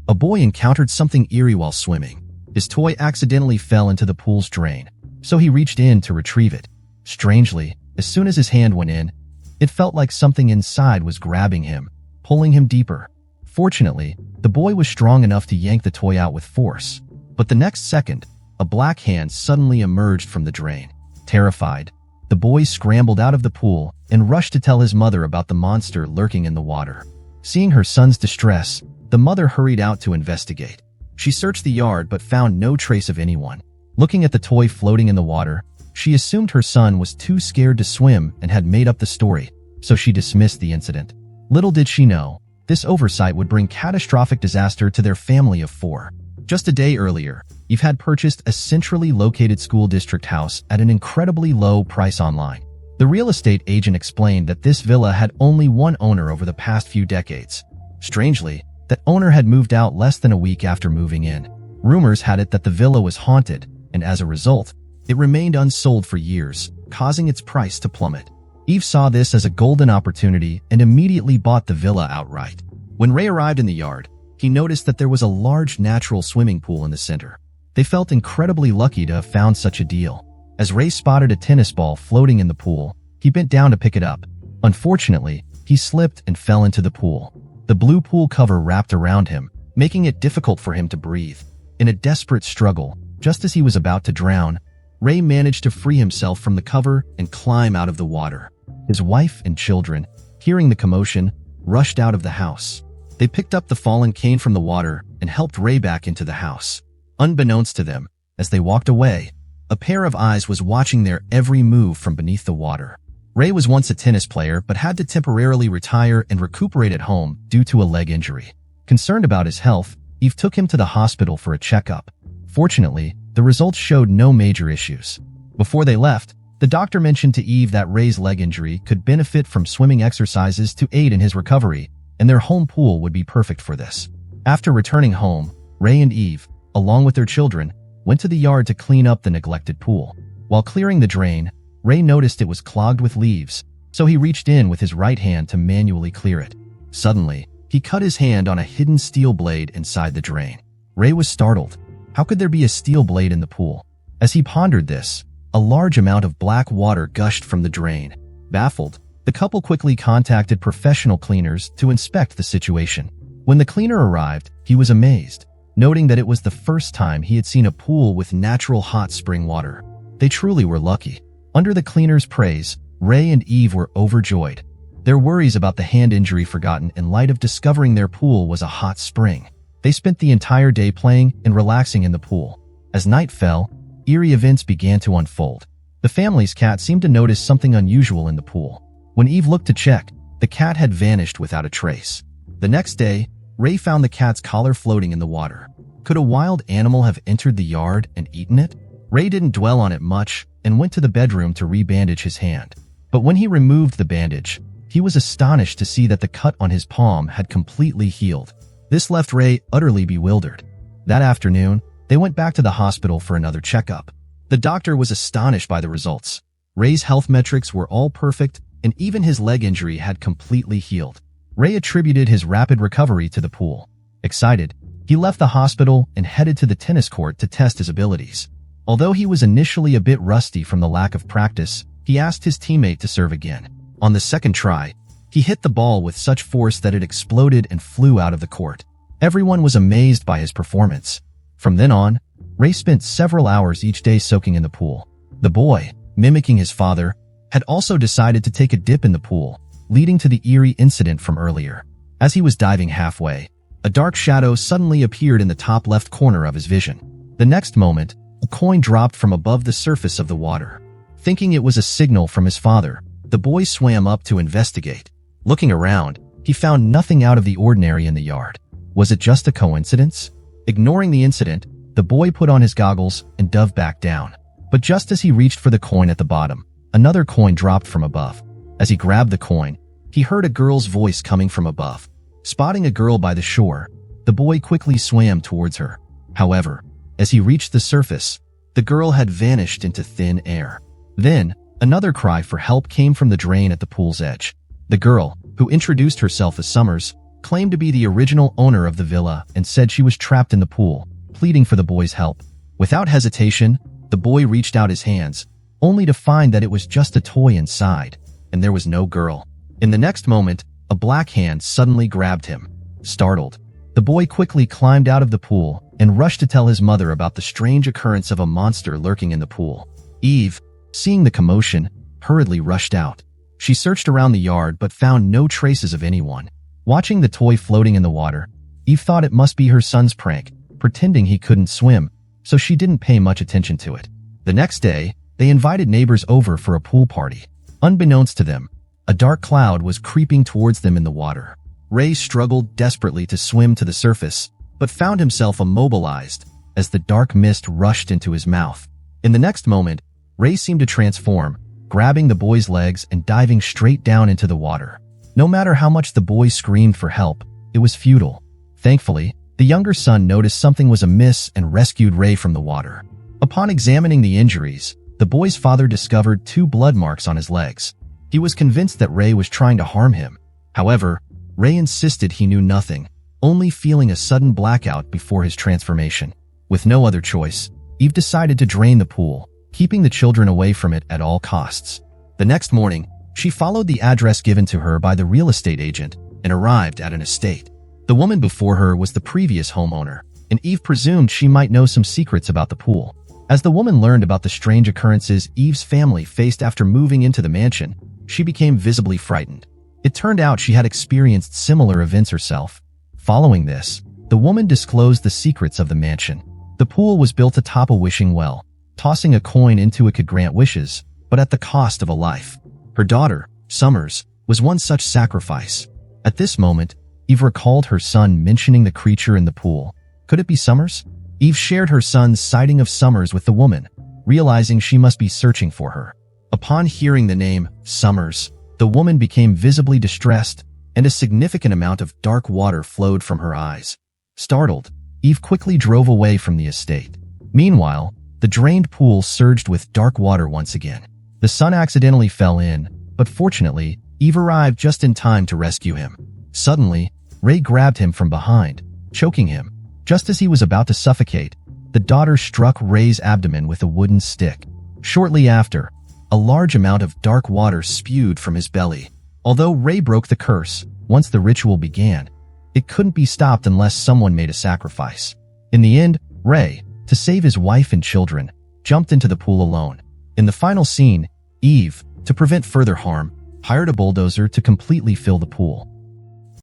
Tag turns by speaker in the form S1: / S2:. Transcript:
S1: a boy encountered something eerie while swimming. His toy accidentally fell into the pool's drain, so he reached in to retrieve it. Strangely, as soon as his hand went in, it felt like something inside was grabbing him, pulling him deeper. Fortunately, the boy was strong enough to yank the toy out with force. But the next second, a black hand suddenly emerged from the drain. Terrified, the boy scrambled out of the pool and rushed to tell his mother about the monster lurking in the water. Seeing her son's distress, the mother hurried out to investigate. She searched the yard but found no trace of anyone. Looking at the toy floating in the water, she assumed her son was too scared to swim and had made up the story, so she dismissed the incident. Little did she know, this oversight would bring catastrophic disaster to their family of 4. Just a day earlier, Eve had purchased a centrally located school district house at an incredibly low price online. The real estate agent explained that this villa had only one owner over the past few decades. Strangely, that owner had moved out less than a week after moving in. Rumors had it that the villa was haunted, and as a result, it remained unsold for years, causing its price to plummet. Eve saw this as a golden opportunity and immediately bought the villa outright. When Ray arrived in the yard, he noticed that there was a large natural swimming pool in the center. They felt incredibly lucky to have found such a deal. As Ray spotted a tennis ball floating in the pool, he bent down to pick it up. Unfortunately, he slipped and fell into the pool. The blue pool cover wrapped around him, making it difficult for him to breathe. In a desperate struggle, just as he was about to drown, Ray managed to free himself from the cover and climb out of the water. His wife and children, hearing the commotion, rushed out of the house. They picked up the fallen cane from the water and helped Ray back into the house. Unbeknownst to them, as they walked away, a pair of eyes was watching their every move from beneath the water. Ray was once a tennis player but had to temporarily retire and recuperate at home due to a leg injury. Concerned about his health, Eve took him to the hospital for a checkup. Fortunately, the results showed no major issues. Before they left, the doctor mentioned to Eve that Ray's leg injury could benefit from swimming exercises to aid in his recovery, and their home pool would be perfect for this. After returning home, Ray and Eve, along with their children, went to the yard to clean up the neglected pool. While clearing the drain, Ray noticed it was clogged with leaves, so he reached in with his right hand to manually clear it. Suddenly, he cut his hand on a hidden steel blade inside the drain. Ray was startled. How could there be a steel blade in the pool? As he pondered this, a large amount of black water gushed from the drain. Baffled, the couple quickly contacted professional cleaners to inspect the situation. When the cleaner arrived, he was amazed, noting that it was the first time he had seen a pool with natural hot spring water. They truly were lucky. Under the cleaner's praise, Ray and Eve were overjoyed. Their worries about the hand injury forgotten in light of discovering their pool was a hot spring. They spent the entire day playing and relaxing in the pool. As night fell, eerie events began to unfold. The family's cat seemed to notice something unusual in the pool. When Eve looked to check, the cat had vanished without a trace. The next day, Ray found the cat's collar floating in the water. Could a wild animal have entered the yard and eaten it? Ray didn't dwell on it much and went to the bedroom to rebandage his hand. But when he removed the bandage, he was astonished to see that the cut on his palm had completely healed. This left Ray utterly bewildered. That afternoon, they went back to the hospital for another checkup. The doctor was astonished by the results. Ray's health metrics were all perfect, and even his leg injury had completely healed. Ray attributed his rapid recovery to the pool. Excited, he left the hospital and headed to the tennis court to test his abilities. Although he was initially a bit rusty from the lack of practice, he asked his teammate to serve again. On the second try, he hit the ball with such force that it exploded and flew out of the court. Everyone was amazed by his performance. From then on, Ray spent several hours each day soaking in the pool. The boy, mimicking his father, had also decided to take a dip in the pool, leading to the eerie incident from earlier. As he was diving halfway, a dark shadow suddenly appeared in the top left corner of his vision. The next moment, a coin dropped from above the surface of the water. Thinking it was a signal from his father, the boy swam up to investigate. Looking around, he found nothing out of the ordinary in the yard. Was it just a coincidence? Ignoring the incident, the boy put on his goggles and dove back down. But just as he reached for the coin at the bottom, another coin dropped from above. As he grabbed the coin, he heard a girl's voice coming from above. Spotting a girl by the shore, the boy quickly swam towards her. However, as he reached the surface, the girl had vanished into thin air. Then, another cry for help came from the drain at the pool's edge. The girl, who introduced herself as Summers, claimed to be the original owner of the villa and said she was trapped in the pool, pleading for the boy's help. Without hesitation, the boy reached out his hands, only to find that it was just a toy inside, and there was no girl. In the next moment, a black hand suddenly grabbed him. Startled, the boy quickly climbed out of the pool and rushed to tell his mother about the strange occurrence of a monster lurking in the pool. Eve, seeing the commotion, hurriedly rushed out. She searched around the yard but found no traces of anyone. Watching the toy floating in the water, Eve thought it must be her son's prank, pretending he couldn't swim, so she didn't pay much attention to it. The next day, they invited neighbors over for a pool party. Unbeknownst to them, a dark cloud was creeping towards them in the water. Ray struggled desperately to swim to the surface, but found himself immobilized as the dark mist rushed into his mouth. In the next moment, Ray seemed to transform, grabbing the boy's legs and diving straight down into the water. No matter how much the boy screamed for help, it was futile. Thankfully, the younger son noticed something was amiss and rescued Ray from the water. Upon examining the injuries, the boy's father discovered 2 blood marks on his legs. He was convinced that Ray was trying to harm him. However, Ray insisted he knew nothing, only feeling a sudden blackout before his transformation. With no other choice, Eve decided to drain the pool, keeping the children away from it at all costs. The next morning, she followed the address given to her by the real estate agent and arrived at an estate. The woman before her was the previous homeowner, and Eve presumed she might know some secrets about the pool. As the woman learned about the strange occurrences Eve's family faced after moving into the mansion, she became visibly frightened. It turned out she had experienced similar events herself. Following this, the woman disclosed the secrets of the mansion. The pool was built atop a wishing well. Tossing a coin into it could grant wishes, but at the cost of a life. Her daughter, Summers, was one such sacrifice. At this moment, Eve recalled her son mentioning the creature in the pool. Could it be Summers? Eve shared her son's sighting of Summers with the woman, realizing she must be searching for her. Upon hearing the name, Summers, the woman became visibly distressed, and a significant amount of dark water flowed from her eyes. Startled, Eve quickly drove away from the estate. Meanwhile, the drained pool surged with dark water once again. The son accidentally fell in, but fortunately, Eve arrived just in time to rescue him. Suddenly, Ray grabbed him from behind, choking him. Just as he was about to suffocate, the daughter struck Ray's abdomen with a wooden stick. Shortly after, a large amount of dark water spewed from his belly. Although Ray broke the curse, once the ritual began, it couldn't be stopped unless someone made a sacrifice. In the end, Ray, to save his wife and children, jumped into the pool alone. In the final scene, Eve, to prevent further harm, hired a bulldozer to completely fill the pool.